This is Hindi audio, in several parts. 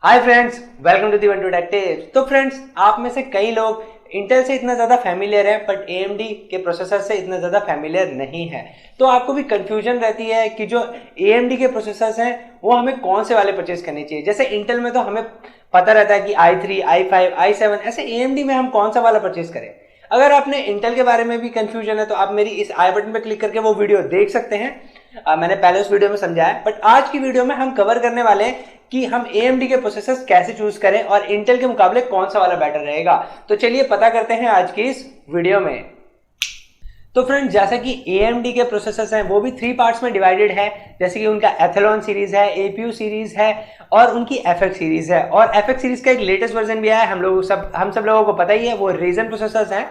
Hi friends, welcome to the वन टू टेक्टिव। तो फ्रेंड्स, आप में से कई लोग इंटेल से इतना ज़्यादा फैमिलियर है बट AMD के प्रोसेसर से इतना ज़्यादा फैमिलियर नहीं है। तो आपको भी कंफ्यूजन रहती है कि जो AMD के प्रोसेसर्स हैं वो हमें कौन से वाले परचेज करने चाहिए। जैसे इंटेल में तो हमें पता रहता है कि i3, i5, i7, ऐसे AMD में हम कौन सा वाला परचेज करें। अगर आपने इंटेल के बारे में भी कंफ्यूजन है तो आप मेरी इस आई बटन पर क्लिक करके वो वीडियो देख सकते हैं। मैंने पहले उस वीडियो में समझाया है, बट आज की वीडियो में हम कवर करने वाले हैं कि हम AMD के प्रोसेसर्स कैसे चूज करें और इंटेल के मुकाबले कौन सा वाला बेटर रहेगा। तो चलिए पता करते हैं आज की इस वीडियो में। तो फ्रेंड्स, जैसा कि AMD के प्रोसेसर्स हैं वो भी 3 पार्ट्स में डिवाइडेड है। जैसे कि उनका एथेलॉन सीरीज है, APU सीरीज है और उनकी FX सीरीज है। और FX सीरीज का एक लेटेस्ट वर्जन भी आया है, हम सब लोगों को पता ही है, वो Ryzen प्रोसेसर्स हैं।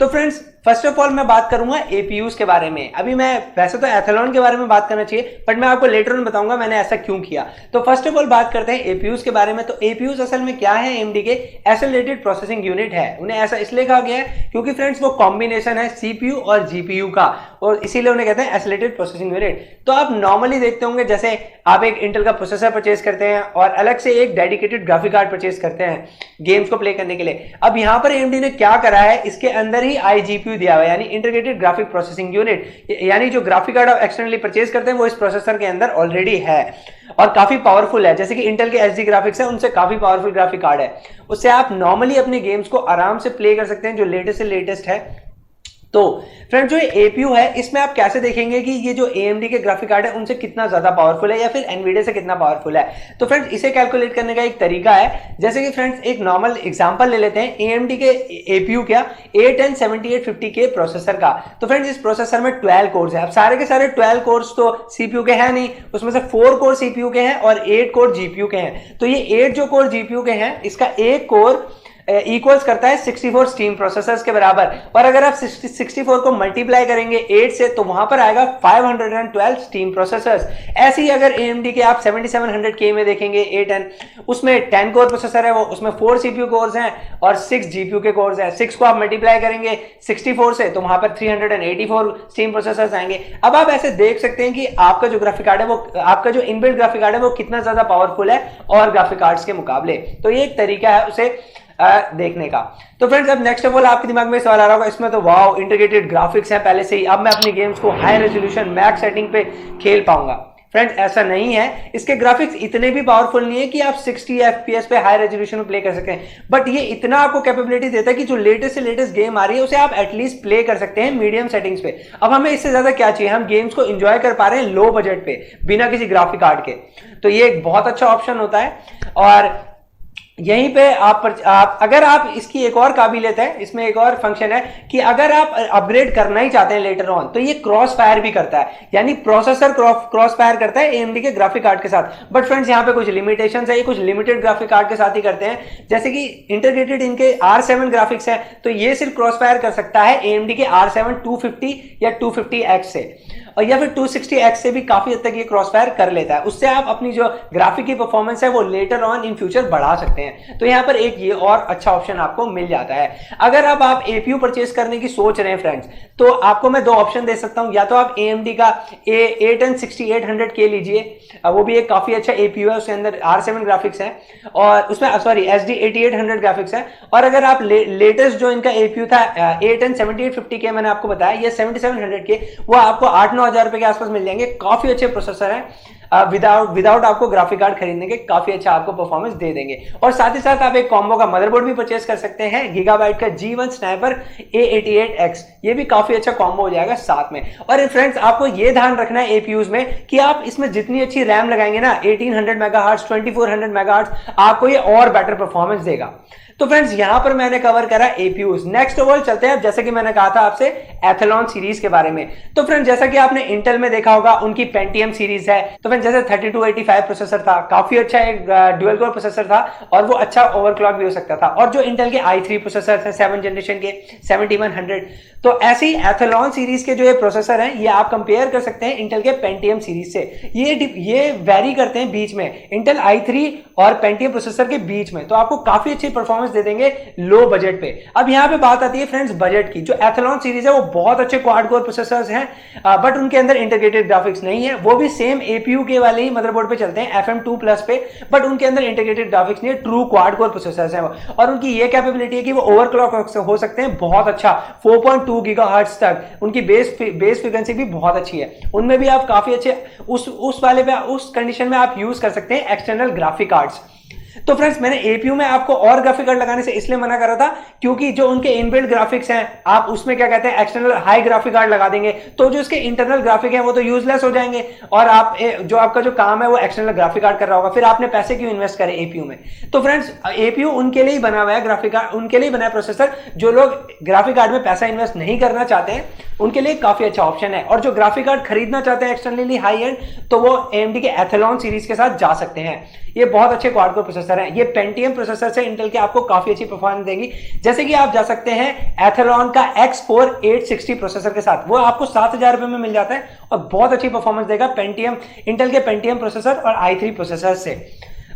तो फ्रेंड्स, फर्स्ट ऑफ ऑल मैं बात करूंगा APUs के बारे में। अभी मैं वैसे तो एथेलॉन के बारे में बात करना चाहिए बट मैं आपको लेटर ऑन बताऊंगा मैंने ऐसा क्यों किया। तो फर्स्ट ऑफ ऑल बात करते हैं APUs के बारे में। तो APUs असल में क्या है, AMD के एक्सेलरेटेड प्रोसेसिंग यूनिट है। उन्हें ऐसा इसलिए कहा गया है क्योंकि फ्रेंड्स वो कॉम्बिनेशन है CPU और GPU का, और इसीलिए उन्हें कहते हैं एक्सेलरेटेड प्रोसेसिंग यूनिट। तो आप नॉर्मली देखते होंगे जैसे आप एक इंटेल का प्रोसेसर परचेज करते हैं और अलग से एक डेडिकेटेड ग्राफिक कार्ड परचेज करते हैं गेम्स को प्ले करने के लिए। अब यहां पर AMD ने क्या करा है, इसके अंदर ही iGPU दिया हुआ है, यानी इंटीग्रेटेड ग्राफिक प्रोसेसिंग यूनिट। यानी जो ग्राफिक कार्ड आप एक्सटर्नली परचेज करते हैं वो इस प्रोसेसर के अंदर ऑलरेडी है और काफी पावरफुल है। जैसे कि इंटेल के SD ग्राफिक्स है, उनसे काफी पावरफुल ग्राफिक कार्ड है, उससे आप नॉर्मली अपने गेम्स को आराम से प्ले कर सकते हैं जो लेटेस्ट से लेटेस्ट है। तो फ्रेंड्स, जो APU है इसमें आप कैसे देखेंगे कि ये जो AMD के ग्राफिक कार्ड है उनसे कितना ज्यादा पावरफुल है या फिर NVIDIA से कितना पावरफुल है। तो फ्रेंड्स, इसे कैलकुलेट करने का एक तरीका है। जैसे कि फ्रेंड्स, एक नॉर्मल एग्जांपल ले लेते हैं AMD के APU क्या A10 7850 के प्रोसेसर का। तो फ्रेंड्स, इस प्रोसेसर में 12 कोर्स है। अब सारे के सारे 12 कोर्स तो CPU के हैं नहीं, उसमें से 4 कोर CPU के हैं और 8 कोर GPU के हैं। तो ये 8 जो कोर GPU के हैं, इसका एक कोर इक्वल्स करता है 64 स्टीम प्रोसेसर्स के बराबर। और अगर आप 64 को मल्टीप्लाई करेंगे 8 से तो वहां पर आएगा 512 स्टीम प्रोसेसर्स। ऐसे ही अगर AMD के आप 7700K में देखेंगे A10, उसमें 10 कोर प्रोसेसर है, वो उसमें 4 CPU कोर्स हैं और 6 GPU के कोर्स हैं। 6 को आप मल्टीप्लाई करेंगे 64 से तो वहां पर 384 स्टीम प्रोसेसर्स आएंगे। अब आप ऐसे देख सकते हैं कि आपका जो ग्राफिक कार्ड है वो, आपका जो इनबिल्ट ग्राफिक कार्ड है वो कितना ज्यादा पावरफुल है और ग्राफिक कार्ड्स के मुकाबले। तो ये एक तरीका है उसे देखने का। तो फ्रेंड्स, अब नेक्स्ट ऑफ ऑल आपके दिमाग में सवाल आ रहा होगा, इसमें तो वाओ इंटीग्रेटेड ग्राफिक्स है पहले से ही, अब मैं अपनी गेम्स को हाई रेजोल्यूशन मैक्स सेटिंग पे खेल पाऊंगा। फ्रेंड्स, ऐसा नहीं है। इसके ग्राफिक्स इतने भी पावरफुल नहीं है कि आप 60 FPS पे हाई रेजोल्यूशन में प्ले कर सकें, बट ये इतना आपको कैपेबिलिटी देता है कि जो लेटेस्ट से लेटेस्ट गेम आ रही है उसे आप एटलीस्ट प्ले कर सकते हैं मीडियम सेटिंग्स पे। अब हमें इससे ज्यादा क्या चाहिए, हम गेम्स को एंजॉय कर पा रहे हैं लो बजट पे बिना किसी ग्राफिक कार्ड के। तो ये एक बहुत अच्छा ऑप्शन होता है। और यहीं पे आप अगर आप इसकी एक और काबिलियत है, इसमें एक और फंक्शन है कि अगर आप अपग्रेड करना ही चाहते हैं लेटर ऑन तो ये क्रॉस फायर भी करता है, यानी प्रोसेसर क्रॉस फायर करता है AMD के ग्राफिक कार्ड के साथ। बट फ्रेंड्स, यहाँ पे कुछ लिमिटेशंस है, ये कुछ लिमिटेड ग्राफिक कार्ड के साथ ही करते हैं। जैसे कि इंटीग्रेटेड इनके R7 ग्राफिक्स है तो ये सिर्फ क्रॉस फायर कर सकता है AMD के R7 250 या 250X से, और या फिर 260X से भी काफी हद तक ये क्रॉस फायर कर लेता है। उससे आप अपनी जो ग्राफिक की परफॉर्मेंस है वो लेटर ऑन इन फ्यूचर बढ़ा सकते हैं। तो यहाँ पर एक ये और अच्छा ऑप्शन आपको मिल जाता है। अगर अब आप APU परचेज करने की सोच रहे हैं फ्रेंड्स, तो आपको मैं 2 ऑप्शन दे सकता हूं। या तो आप AMD का A10 6800K लीजिए, वो भी एक काफी अच्छा APU है, उसके अंदर R7 ग्राफिक्स है और उसमें सॉरी SD 8800 ग्राफिक्स है। और अगर आप लेटेस्ट जो इनका APU था A10 7850K मैंने आपको बताया, ये 7700K, वो आपको 8-9 हजार रुपए के आसपास मिल जाएंगे। काफी अच्छे प्रोसेसर है, विदाउट आपको ग्राफिक कार्ड खरीदने के काफी अच्छा आपको परफॉर्मेंस दे देंगे। और साथ ही साथ आप एक कॉम्बो का मदरबोर्ड भी परचेस कर सकते हैं, गीगाबाइट का G1 स्नाइपर A88X, ये भी काफी अच्छा कॉम्बो हो जाएगा साथ में। और फ्रेंड्स, आपको ये ध्यान रखना है APUs में कि आप इसमें जितनी अच्छी रैम लगाएंगे ना, 1800 मेगाहर्ट्ज 2400 मेगाहर्ट्ज, आपको ये और बेटर परफॉर्मेंस देगा। तो फ्रेंड्स, यहां पर मैंने कवर करा APUs। नेक्स्ट ओवर चलते हैं, जैसे कि मैंने कहा था आपसे एथेलॉन सीरीज के बारे में। तो फ्रेंड्स, जैसा कि आपने इंटेल में देखा होगा उनकी पेंटियम सीरीज है। तो फ्रेंड्स, जैसे 3285 प्रोसेसर था, काफी अच्छा एक ड्यूअल कोर प्रोसेसर था और वो अच्छा ओवरक्लॉक भी हो सकता था। और जो इंटेल के i3 प्रोसेसर थे 7th जनरेशन के 7100, तो ऐसी एथेलॉन सीरीज के जो ये प्रोसेसर हैं ये आप कंपेयर कर सकते हैं इंटेल के पेंटियम सीरीज से। ये वेरी करते हैं बीच में, इंटेल i3 और पेंटियम प्रोसेसर के बीच में। तो आपको काफी अच्छी परफॉर्मेंस परफॉर्मेंस दे देंगे लो बजट पे। अब यहाँ पे बात आती है फ्रेंड्स बजट की। जो एथलॉन सीरीज है वो बहुत अच्छे क्वाड कोर प्रोसेसर्स हैं, बट उनके अंदर इंटीग्रेटेड ग्राफिक्स नहीं है। वो भी सेम एपीयू के वाले ही मदरबोर्ड पे चलते हैं FM2 प्लस पे, बट उनके अंदर इंटीग्रेटेड ग्राफिक्स नहीं है, ट्रू क्वाड कोर प्रोसेसर्स हैं। और उनकी ये कैपेबिलिटी है कि वो ओवरक्लॉक हो सकते हैं बहुत अच्छा 4.2 गीगाहर्ट्ज तक। उनकी बेस फ्रीक्वेंसी भी बहुत अच्छी है। उनमें भी आप काफी अच्छे उस वाले पे उस कंडीशन में आप यूज कर सकते हैं एक्सटर्नल ग्राफिक कार्ड्स। तो फ्रेंड्स मैंने एपीयू में आपको और ग्राफिक कार्ड लगाने से इसलिए मना करा था क्योंकि जो उनके इनबिल्ट ग्राफिक्स हैं आप उसमें क्या कहते हैं एक्सटर्नल हाई ग्राफिक कार्ड लगा देंगे तो जो उसके इंटरनल ग्राफिक है वो तो यूजलेस हो जाएंगे और आप जो आपका जो काम है वो एक्सटर्नल ग्राफिक कार्ड कर रहा होगा, फिर आपने पैसे क्यों इन्वेस्ट करे एपीयू में। तो फ्रेंड्स एपीयू उनके लिए ही बना हुआ है, ग्राफिक कार्ड उनके लिए बना है प्रोसेसर। जो लोग ग्राफिक कार्ड में पैसा इन्वेस्ट नहीं करना चाहते हैं उनके लिए काफी अच्छा ऑप्शन है। और जो ग्राफिक कार्ड खरीदना चाहते हैं एक्सटर्नली हाई एंड तो वो AMD के एथलॉन सीरीज के साथ जा सकते हैं। ये बहुत अच्छे क्वाड कोर प्रोसेसर हैं। ये पेंटियम प्रोसेसर से इंटेल के आपको काफी अच्छी परफॉर्मेंस देंगी। जैसे कि आप जा सकते हैं एथलॉन का X4 860 प्रोसेसर के साथ, वो आपको 7,000 रुपए में मिल जाता है और बहुत अच्छी परफॉर्मेंस देगा पेंटियम इंटेल के पेंटियम प्रोसेसर और i3 प्रोसेसर से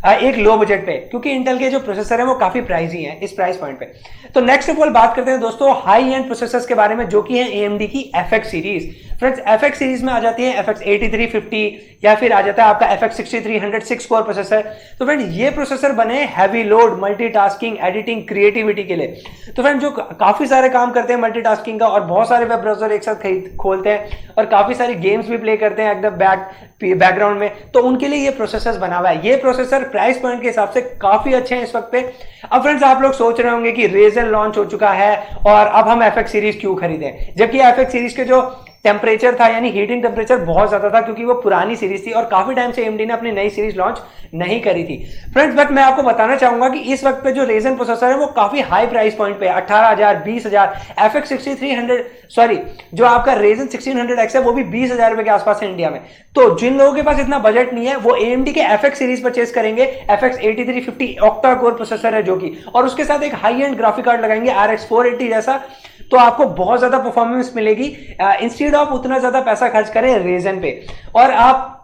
एक लो बजट पे, क्योंकि इंटेल के जो प्रोसेसर है वो काफी प्राइसी हैं इस प्राइस पॉइंट पे। तो नेक्स्ट ऑफ ऑल बात करते हैं दोस्तों हाई एंड प्रोसेसर्स के बारे में जो कि है AMD की FX series. Friends FX series में आ जाती है FX 8350 या फिर आ जाता है आपका FX 6300 6 कोर प्रोसेसर। तो फ्रेंड ये प्रोसेसर बने heavy load multitasking editing creativity के लिए। तो फ्रेंड जो काफी सारे काम करते हैं मल्टीटास्किंग का और बहुत सारे वेब ब्राउजर एक साथ खोलते हैं और काफी सारी गेम्स भी प्ले करते हैं एकदम बैकग्राउंड में, तो उनके लिए ये प्रोसेसर बना हुआ है। ये प्रोसेसर प्राइस पॉइंट के हिसाब से काफी अच्छे हैं इस वक्त पे। अब फ्रेंड्स आप लोग सोच रहे होंगे कि रेजन लॉन्च हो चुका है और अब हम FX सीरीज क्यों खरीदें, जबकि FX सीरीज के जो टेम्परेचर था यानी हीटिंग टेम्परेचर बहुत ज्यादा था क्योंकि वो पुरानी सीरीज थी और काफी टाइम से AMD ने अपनी नई सीरीज लॉन्च नहीं करी थी फ्रेंड्स। बट मैं आपको बताना चाहूंगा कि इस वक्त पे जो रेजन प्रोसेसर है वो काफी हाई प्राइस पॉइंट पे 18,000 20,000 FX 6300 सॉरी जो आपका रेजन 1600X है वो भी 20,000 रुपए के आसपास है इंडिया में। तो जिन लोगों के पास इतना बजट नहीं है वो AMD के FX सीरीज परचेस करेंगे। FX 8350 ऑक्टा कोर प्रोसेसर है जो कि, और उसके साथ एक हाई एंड ग्राफिक कार्ड लगाएंगे RX 480 जैसा, तो आपको बहुत ज्यादा परफॉर्मेंस मिलेगी इंस्टेड ऑफ उतना ज्यादा पैसा खर्च करें रेजन पे। और आप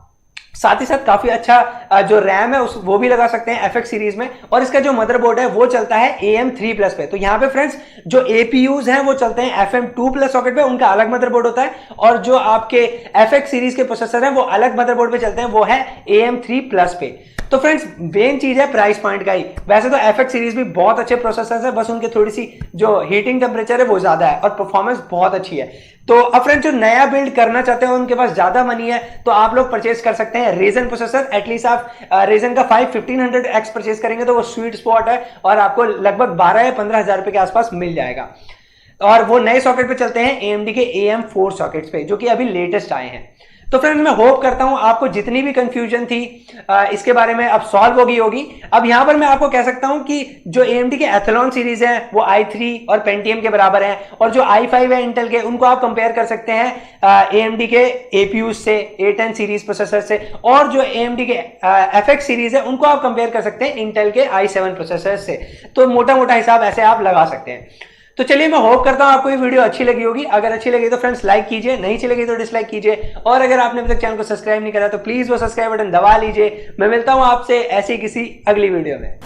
साथ ही साथ काफी अच्छा जो रैम है वो भी लगा सकते हैं FX सीरीज में। और इसका जो मदरबोर्ड है वो चलता है AM3 प्लस पे। तो यहाँ पे फ्रेंड्स जो APUs हैं वो चलते हैं FM2 प्लस सॉकेट पे, उनका अलग मदरबोर्ड होता है। और जो आपके FX सीरीज के प्रोसेसर हैं वो अलग मदरबोर्ड पे चलते हैं, वो है AM3 प्लस पे। तो फ्रेंड्स मेन चीज है प्राइस पॉइंट का ही। वैसे तो FX सीरीज भी बहुत अच्छे प्रोसेसर है, बस उनके थोड़ी सी जो हीटिंग टेम्परेचर है वो ज्यादा है और परफॉर्मेंस बहुत अच्छी है। तो अब फ्रेंड्स जो नया बिल्ड करना चाहते हैं उनके पास ज्यादा मनी है तो आप लोग परचेस कर सकते हैं रेजन प्रोसेसर। एटलीस्ट आप रेजन का 1500X परचेस करेंगे तो वो स्वीट स्पॉट है और आपको लगभग 12 या 15,000 रुपए के आसपास मिल जाएगा। और वो नए सॉकेट पे चलते हैं AMD के AM4 सॉकेट्स पे जो कि अभी लेटेस्ट आए हैं। तो फ्रेंड्स मैं होप करता हूं आपको जितनी भी कंफ्यूजन थी इसके बारे में अब सॉल्व होगी। अब यहां पर मैं आपको कह सकता हूं कि जो AMD के एथलॉन सीरीज है वो i3 और पेंटियम के बराबर है, और जो i5 है इंटेल के उनको आप कंपेयर कर सकते हैं AMD के APU से A10 सीरीज प्रोसेसर से, और जो AMD के FX सीरीज है उनको आप कंपेयर कर सकते हैं इंटेल के i7 प्रोसेसर से। तो मोटा मोटा हिसाब ऐसे आप लगा सकते हैं। तो चलिए मैं होप करता हूं आपको ये वीडियो अच्छी लगी होगी। अगर अच्छी लगी तो फ्रेंड्स लाइक कीजिए, नहीं अच्छी लगी तो डिसलाइक कीजिए, और अगर आपने अभी तक चैनल को सब्सक्राइब नहीं करा तो प्लीज वो सब्सक्राइब बटन दबा लीजिए। मैं मिलता हूं आपसे ऐसे किसी अगली वीडियो में।